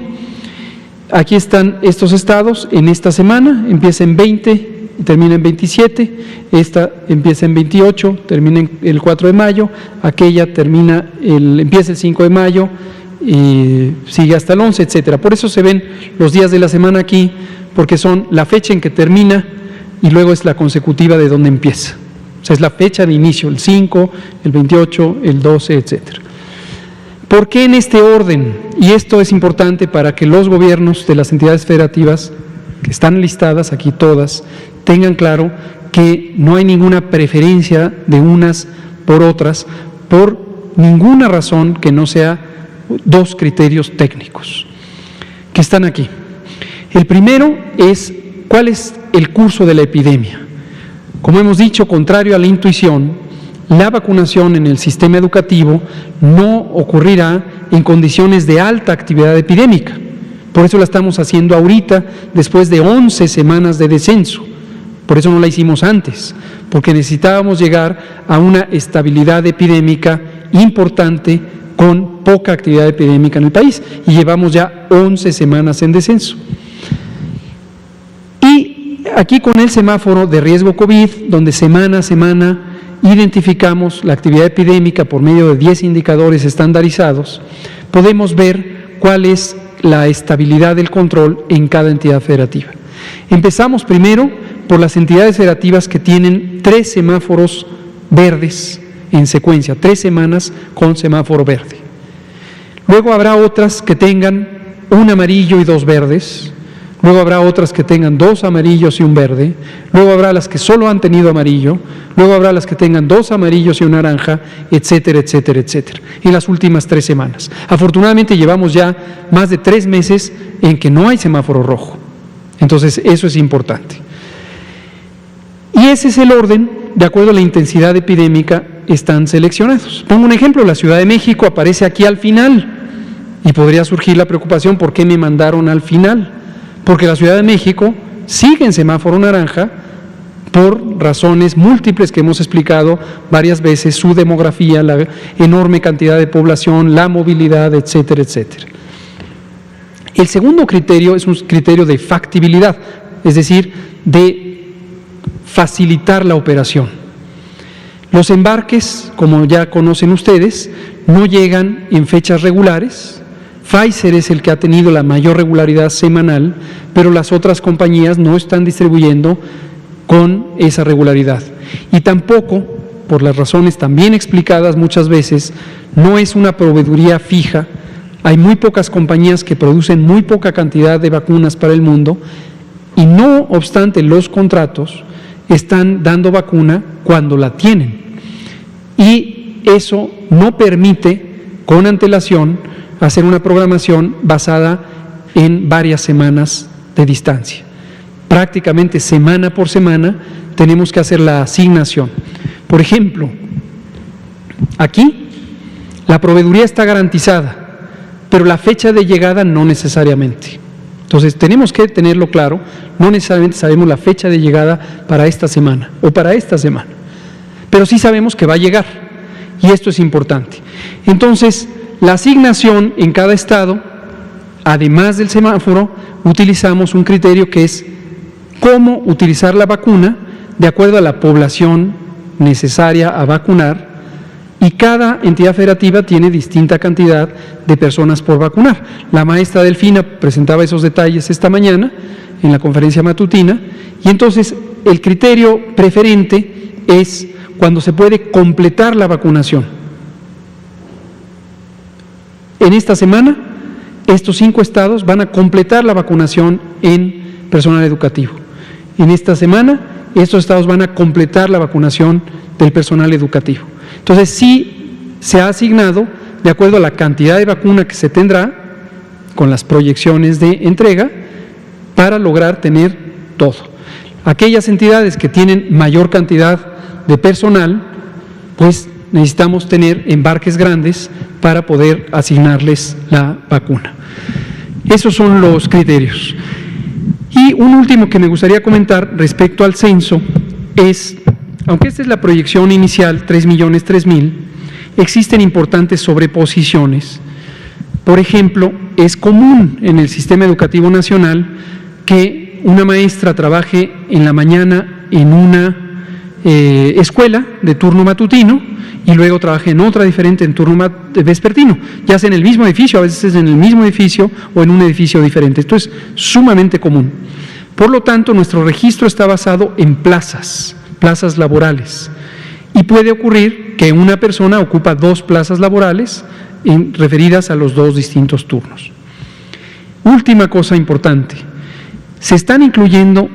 Aquí están estos estados en esta semana, empieza en 20 y termina en 27, esta empieza en 28, termina en el 4 de mayo, aquella empieza el 5 de mayo y sigue hasta el 11, etcétera. Por eso se ven los días de la semana aquí, porque son la fecha en que termina y luego es la consecutiva de donde empieza. O sea, es la fecha de inicio, el 5, el 28, el 12, etcétera. ¿Por qué en este orden? Y esto es importante para que los gobiernos de las entidades federativas, que están listadas aquí todas, tengan claro que no hay ninguna preferencia de unas por otras, por ninguna razón que no sea dos criterios técnicos que están aquí. El primero es cuál es el curso de la epidemia. Como hemos dicho, contrario a la intuición, la vacunación en el sistema educativo no ocurrirá en condiciones de alta actividad epidémica. Por eso la estamos haciendo ahorita, después de 11 semanas de descenso. Por eso no la hicimos antes, porque necesitábamos llegar a una estabilidad epidémica importante con poca actividad epidémica en el país. Y llevamos ya 11 semanas en descenso. Y aquí con el semáforo de riesgo COVID, donde semana a semana identificamos la actividad epidémica por medio de 10 indicadores estandarizados, podemos ver cuál es la estabilidad del control en cada entidad federativa. Empezamos primero por las entidades federativas que tienen 3 semáforos verdes en secuencia, 3 semanas con semáforo verde. Luego habrá otras que tengan un amarillo y 2 verdes. Luego habrá otras que tengan 2 amarillos y un verde, luego habrá las que solo han tenido amarillo, luego habrá las que tengan 2 amarillos y un naranja, etcétera, etcétera, etcétera, en las últimas 3 semanas. Afortunadamente llevamos ya más de 3 meses en que no hay semáforo rojo, entonces eso es importante. Y ese es el orden, de acuerdo a la intensidad epidémica, están seleccionados. Pongo un ejemplo, la Ciudad de México aparece aquí al final, y podría surgir la preocupación, ¿por qué me mandaron al final? Porque la Ciudad de México sigue en semáforo naranja por razones múltiples que hemos explicado varias veces, su demografía, la enorme cantidad de población, la movilidad, etcétera, etcétera. El segundo criterio es un criterio de factibilidad, es decir, de facilitar la operación. Los embarques, como ya conocen ustedes, no llegan en fechas regulares. Pfizer es el que ha tenido la mayor regularidad semanal, pero las otras compañías no están distribuyendo con esa regularidad. Y tampoco, por las razones también explicadas muchas veces, no es una proveeduría fija. Hay muy pocas compañías que producen muy poca cantidad de vacunas para el mundo y no obstante los contratos están dando vacuna cuando la tienen. Y eso no permite con antelación hacer una programación basada en varias semanas de distancia. Prácticamente semana por semana tenemos que hacer la asignación. Por ejemplo, aquí la proveeduría está garantizada, pero la fecha de llegada no necesariamente. Entonces tenemos que tenerlo claro, no necesariamente sabemos la fecha de llegada para esta semana o para esta semana, pero sí sabemos que va a llegar y esto es importante. Entonces, la asignación en cada estado, además del semáforo, utilizamos un criterio que es cómo utilizar la vacuna de acuerdo a la población necesaria a vacunar y cada entidad federativa tiene distinta cantidad de personas por vacunar. La maestra Delfina presentaba esos detalles esta mañana en la conferencia matutina y entonces el criterio preferente es cuando se puede completar la vacunación. En esta semana, estos 5 estados van a completar la vacunación en personal educativo. En esta semana, estos estados van a completar la vacunación del personal educativo. Entonces, sí se ha asignado, de acuerdo a la cantidad de vacuna que se tendrá, con las proyecciones de entrega, para lograr tener todo. Aquellas entidades que tienen mayor cantidad de personal, pues necesitamos tener embarques grandes para poder asignarles la vacuna. Esos son los criterios. Y un último que me gustaría comentar respecto al censo es, aunque esta es la proyección inicial, 3.003.000, existen importantes sobreposiciones. Por ejemplo, es común en el sistema educativo nacional que una maestra trabaje en la mañana en una escuela de turno matutino y luego trabaje en otra diferente en turno vespertino, ya sea en el mismo edificio, a veces en el mismo edificio o en un edificio diferente. Esto es sumamente común. Por lo tanto, nuestro registro está basado en plazas laborales. Y puede ocurrir que una persona ocupa 2 plazas laborales referidas a los 2 distintos turnos. Última cosa importante, se están incluyendo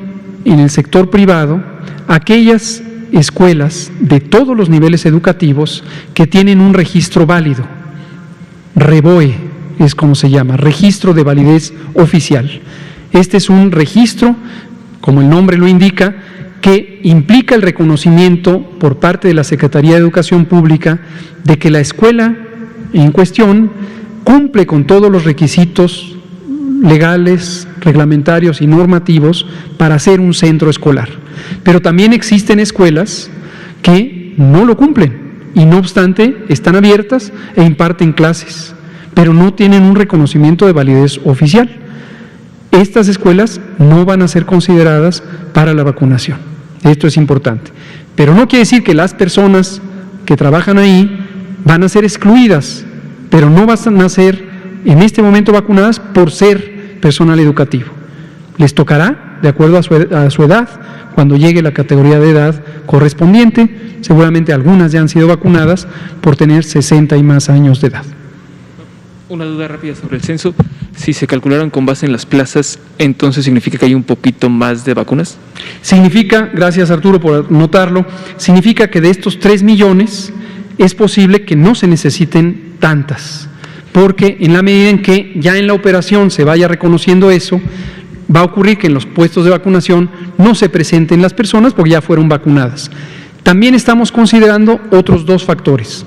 en el sector privado aquellas escuelas de todos los niveles educativos que tienen un registro válido, REVOE es como se llama, Registro de Validez Oficial. Este es un registro, como el nombre lo indica, que implica el reconocimiento por parte de la Secretaría de Educación Pública de que la escuela en cuestión cumple con todos los requisitos legales, reglamentarios y normativos para ser un centro escolar. Pero también existen escuelas que no lo cumplen y no obstante están abiertas e imparten clases, pero no tienen un reconocimiento de validez oficial. Estas escuelas no van a ser consideradas para la vacunación. Esto es importante. Pero no quiere decir que las personas que trabajan ahí van a ser excluidas, pero no van a ser en este momento vacunadas por ser personal educativo. Les tocará, de acuerdo a su edad, cuando llegue la categoría de edad correspondiente. Seguramente algunas ya han sido vacunadas por tener 60 y más años de edad. Una duda rápida sobre el censo. Si se calcularon con base en las plazas, ¿entonces significa que hay un poquito más de vacunas? Significa, gracias Arturo por notarlo, significa que de estos 3 millones es posible que no se necesiten tantas, porque en la medida en que ya en la operación se vaya reconociendo eso, va a ocurrir que en los puestos de vacunación no se presenten las personas porque ya fueron vacunadas. También estamos considerando otros 2 factores.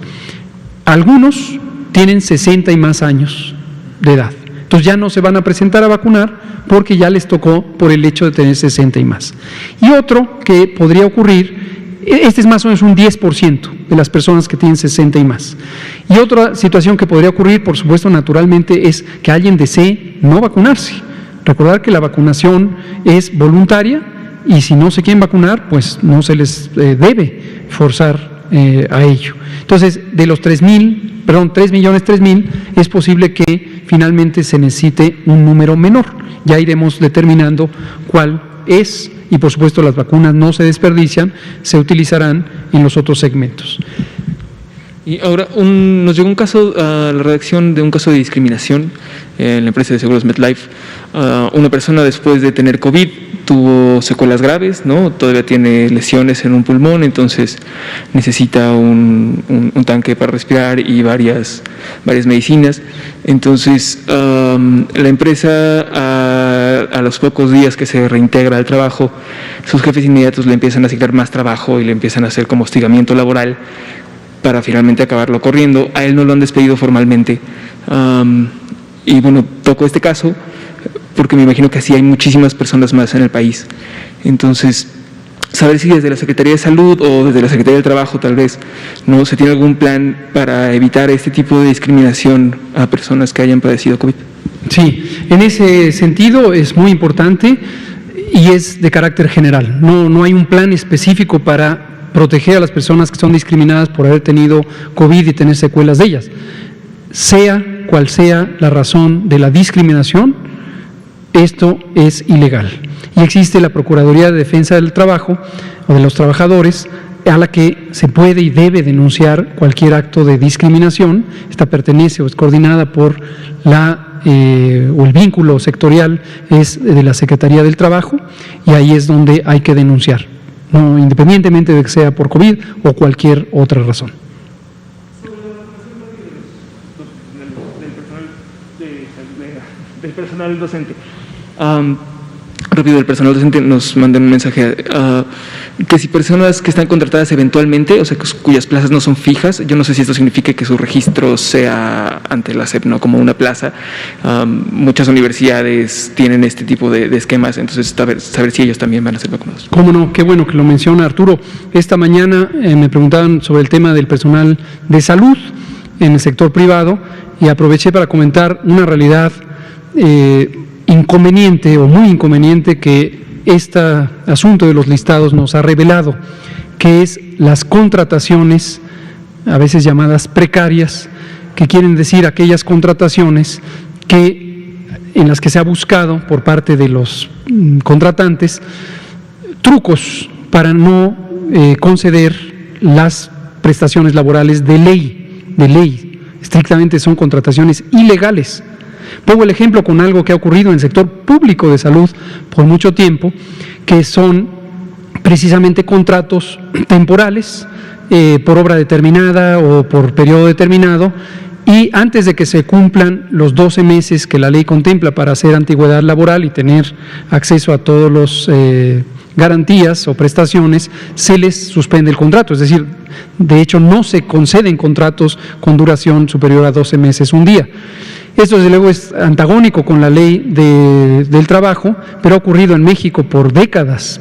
Algunos tienen 60 y más años de edad. Entonces ya no se van a presentar a vacunar porque ya les tocó por el hecho de tener 60 y más. Y otro que podría ocurrir, este es más o menos un 10% de las personas que tienen 60 y más. Y otra situación que podría ocurrir, por supuesto, naturalmente, es que alguien desee no vacunarse. Recordar que la vacunación es voluntaria y si no se quieren vacunar, pues no se les debe forzar a ello. Entonces, de los 3.000.000, es posible que finalmente se necesite un número menor. Ya iremos determinando cuál es y, por supuesto, las vacunas no se desperdician, se utilizarán en los otros segmentos. Y ahora nos llegó un caso a la redacción de un caso de discriminación en la empresa de seguros MetLife. Una persona después de tener COVID tuvo secuelas graves, ¿no? Todavía tiene lesiones en un pulmón, entonces necesita un tanque para respirar y varias medicinas. Entonces la empresa a los pocos días que se reintegra al trabajo, sus jefes inmediatos le empiezan a asignar más trabajo y le empiezan a hacer como hostigamiento laboral para finalmente acabarlo corriendo. A él no lo han despedido formalmente. Y bueno, toco este caso porque me imagino que así hay muchísimas personas más en el país. Entonces, saber si desde la Secretaría de Salud o desde la Secretaría del Trabajo tal vez, ¿no se tiene algún plan para evitar este tipo de discriminación a personas que hayan padecido COVID? Sí, en ese sentido es muy importante y es de carácter general. No hay un plan específico para proteger a las personas que son discriminadas por haber tenido COVID y tener secuelas de ellas. Sea cual sea la razón de la discriminación, esto es ilegal. Y existe la Procuraduría de Defensa del Trabajo o de los trabajadores a la que se puede y debe denunciar cualquier acto de discriminación. Esta pertenece o es coordinada por o el vínculo sectorial es de la Secretaría del Trabajo y ahí es donde hay que denunciar, no, independientemente de que sea por COVID o cualquier otra razón. Del personal docente. Rápido, el personal docente nos mandan un mensaje que si personas que están contratadas eventualmente, o sea, cuyas plazas no son fijas, yo no sé si esto significa que su registro sea ante la SEP, ¿no? Como una plaza. Muchas universidades tienen este tipo de esquemas, entonces saber si ellos también van a ser vacunados. ¿Cómo no? Qué bueno que lo menciona Arturo. Esta mañana me preguntaban sobre el tema del personal de salud en el sector privado y aproveché para comentar una realidad inconveniente o muy inconveniente que este asunto de los listados nos ha revelado, que es las contrataciones, a veces llamadas precarias, que quieren decir aquellas contrataciones en las que se ha buscado por parte de los contratantes trucos para no conceder las prestaciones laborales de ley. Estrictamente son contrataciones ilegales. Pongo el ejemplo con algo que ha ocurrido en el sector público de salud por mucho tiempo, que son precisamente contratos temporales por obra determinada o por periodo determinado, y antes de que se cumplan los 12 meses que la ley contempla para hacer antigüedad laboral y tener acceso a todos los garantías o prestaciones, se les suspende el contrato. Es decir, de hecho no se conceden contratos con duración superior a 12 meses un día. Esto desde luego es antagónico con la ley del trabajo, pero ha ocurrido en México por décadas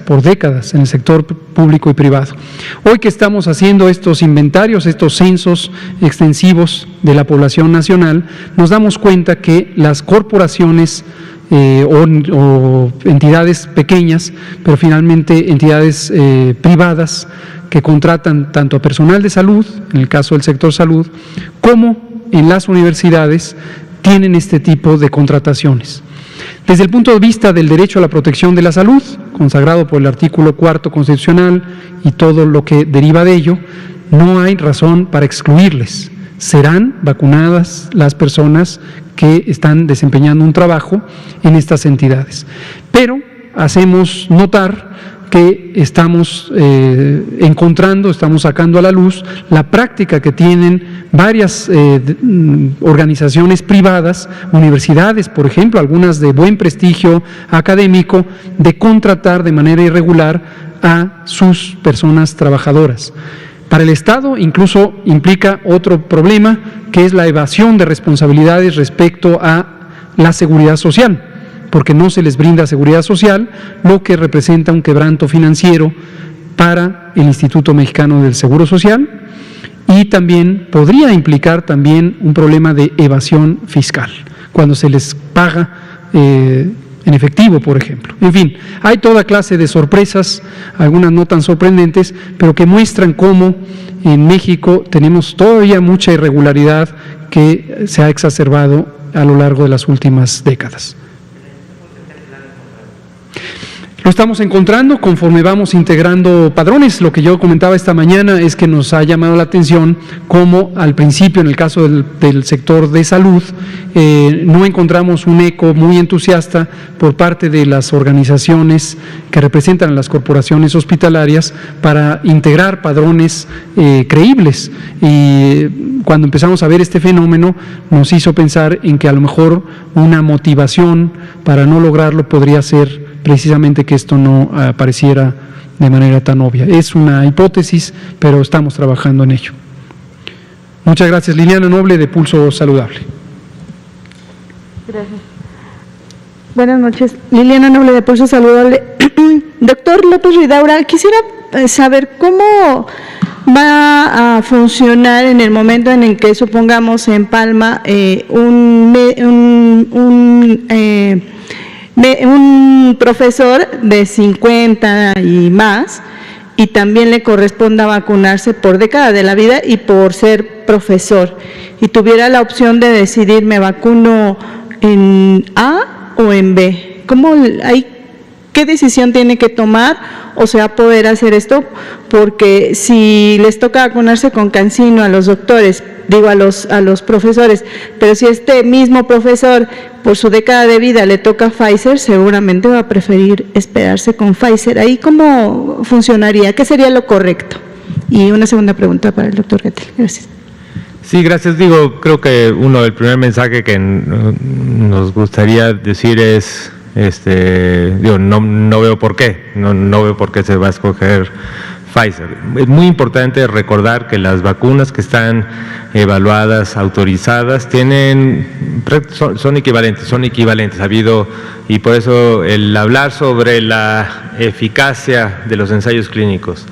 en el sector público y privado. Hoy que estamos haciendo estos inventarios, estos censos extensivos de la población nacional, nos damos cuenta que las corporaciones o entidades pequeñas, pero finalmente entidades privadas que contratan tanto a personal de salud, en el caso del sector salud, como en las universidades, tienen este tipo de contrataciones. Desde el punto de vista del derecho a la protección de la salud, consagrado por el artículo 4 constitucional y todo lo que deriva de ello, no hay razón para excluirles. Serán vacunadas las personas que están desempeñando un trabajo en estas entidades. Pero hacemos notar que estamos estamos sacando a la luz la práctica que tienen varias organizaciones privadas, universidades, por ejemplo, algunas de buen prestigio académico, de contratar de manera irregular a sus personas trabajadoras. Para el Estado incluso implica otro problema, que es la evasión de responsabilidades respecto a la seguridad social, porque no se les brinda seguridad social, lo que representa un quebranto financiero para el Instituto Mexicano del Seguro Social, y también podría implicar también un problema de evasión fiscal, cuando se les paga en efectivo, por ejemplo. En fin, hay toda clase de sorpresas, algunas no tan sorprendentes, pero que muestran cómo en México tenemos todavía mucha irregularidad que se ha exacerbado a lo largo de las últimas décadas. Lo estamos encontrando conforme vamos integrando padrones. Lo que yo comentaba esta mañana es que nos ha llamado la atención cómo al principio, en el caso del sector de salud, no encontramos un eco muy entusiasta por parte de las organizaciones que representan a las corporaciones hospitalarias para integrar padrones creíbles. Y cuando empezamos a ver este fenómeno, nos hizo pensar en que a lo mejor una motivación para no lograrlo podría ser precisamente que esto no apareciera de manera tan obvia. Es una hipótesis, pero estamos trabajando en ello. Muchas gracias. Liliana Noble, de Pulso Saludable. Gracias. Buenas noches. Liliana Noble, de Pulso Saludable. Doctor López Ridaura, quisiera saber cómo va a funcionar en el momento en el que, supongamos, en Palma un profesor de 50 y más, y también le corresponda vacunarse por década de la vida y por ser profesor, y tuviera la opción de decidir, ¿me vacuno en A o en B? ¿Qué decisión tiene que tomar o se va a poder hacer esto? Porque si les toca vacunarse con CanSino a los doctores, digo a los profesores, pero si este mismo profesor por su década de vida le toca Pfizer, seguramente va a preferir esperarse con Pfizer. ¿Ahí cómo funcionaría? ¿Qué sería lo correcto? Y una segunda pregunta para el doctor Gatell. Gracias. Sí, gracias. Creo que el primer mensaje que nos gustaría decir es, no veo por qué, no veo por qué se va a escoger Pfizer. Es muy importante recordar que las vacunas que están evaluadas, autorizadas, son equivalentes. Ha habido, y por eso el hablar sobre la eficacia de los ensayos clínicos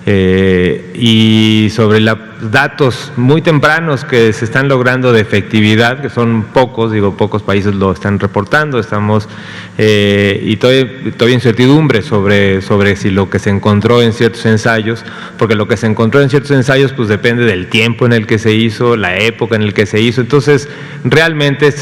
Y sobre los datos muy tempranos que se están logrando de efectividad, que son pocos, pocos países lo están reportando, estamos y todavía incertidumbre sobre si lo que se encontró en ciertos ensayos, porque lo que se encontró en ciertos ensayos pues depende del tiempo en el que se hizo, la época en el que se hizo. Entonces realmente,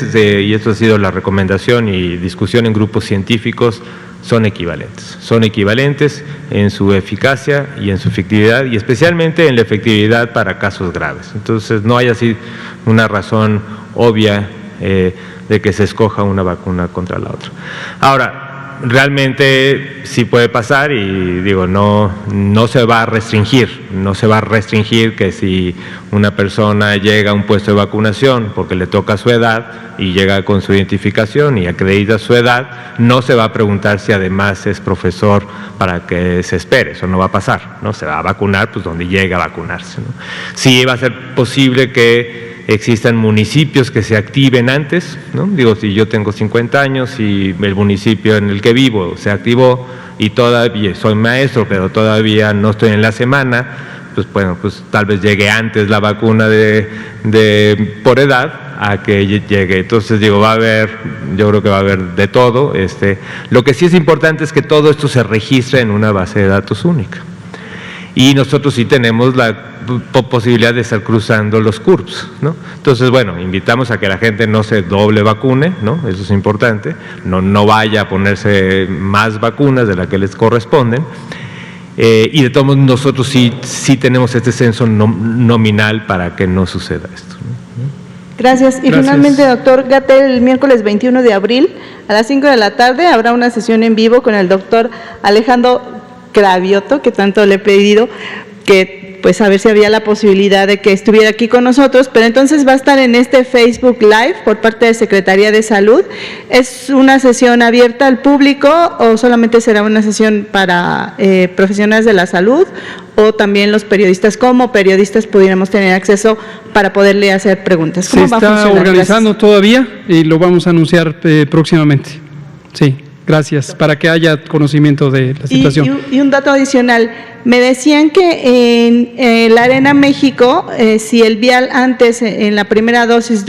y esto ha sido la recomendación y discusión en grupos científicos, son equivalentes en su eficacia y en su efectividad, y especialmente en la efectividad para casos graves. Entonces no hay así una razón obvia de que se escoja una vacuna contra la otra. Ahora, realmente sí puede pasar y no se va a restringir que si una persona llega a un puesto de vacunación porque le toca su edad y llega con su identificación y acredita su edad, no se va a preguntar si además es profesor para que se espere. Eso no va a pasar, ¿no? Se va a vacunar pues donde llega a vacunarse, ¿no? Sí va a ser posible que existan municipios que se activen antes, ¿no? Si yo tengo 50 años y el municipio en el que vivo se activó y todavía soy maestro, pero todavía no estoy en la semana, pues bueno, pues tal vez llegue antes la vacuna por edad a que llegue. Entonces yo creo que va a haber de todo. Lo que sí es importante es que todo esto se registre en una base de datos única. Y nosotros sí tenemos la posibilidad de estar cruzando los curvos, ¿no? Entonces, bueno, invitamos a que la gente no se doble vacune, ¿no? Eso es importante, no vaya a ponerse más vacunas de las que les corresponden. Y de todos modos nosotros sí tenemos este censo nominal para que no suceda esto, ¿no? Gracias. Y finalmente, doctor Gatell, el miércoles 21 de abril a las 5 de la tarde habrá una sesión en vivo con el doctor Alejandro Cravioto, que tanto le he pedido que pues a ver si había la posibilidad de que estuviera aquí con nosotros, pero entonces va a estar en este Facebook Live por parte de Secretaría de Salud. ¿Es una sesión abierta al público o solamente será una sesión para profesionales de la salud, o también los periodistas, como periodistas pudiéramos tener acceso para poderle hacer preguntas? ¿Cómo va a funcionar? Se está organizando todavía y lo vamos a anunciar próximamente. Sí. Gracias, para que haya conocimiento de la situación. Y un dato adicional, me decían que en la Arena México, si el vial antes, en la primera dosis,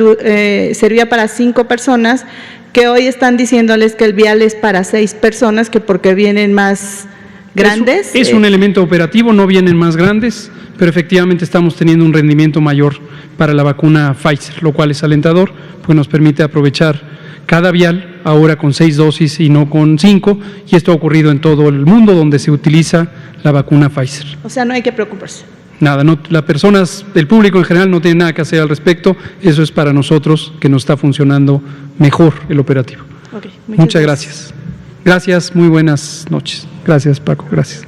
servía para 5 personas, que hoy están diciéndoles que el vial es para 6 personas, que porque vienen más grandes. Es un elemento operativo, no vienen más grandes, pero efectivamente estamos teniendo un rendimiento mayor para la vacuna Pfizer, lo cual es alentador, pues nos permite aprovechar cada vial ahora con 6 dosis y no con 5, y esto ha ocurrido en todo el mundo donde se utiliza la vacuna Pfizer. O sea, no hay que preocuparse. Nada, las personas, el público en general no tiene nada que hacer al respecto, eso es para nosotros que nos está funcionando mejor el operativo. Okay, muchas gracias. Gracias, muy buenas noches. Gracias, Paco, gracias.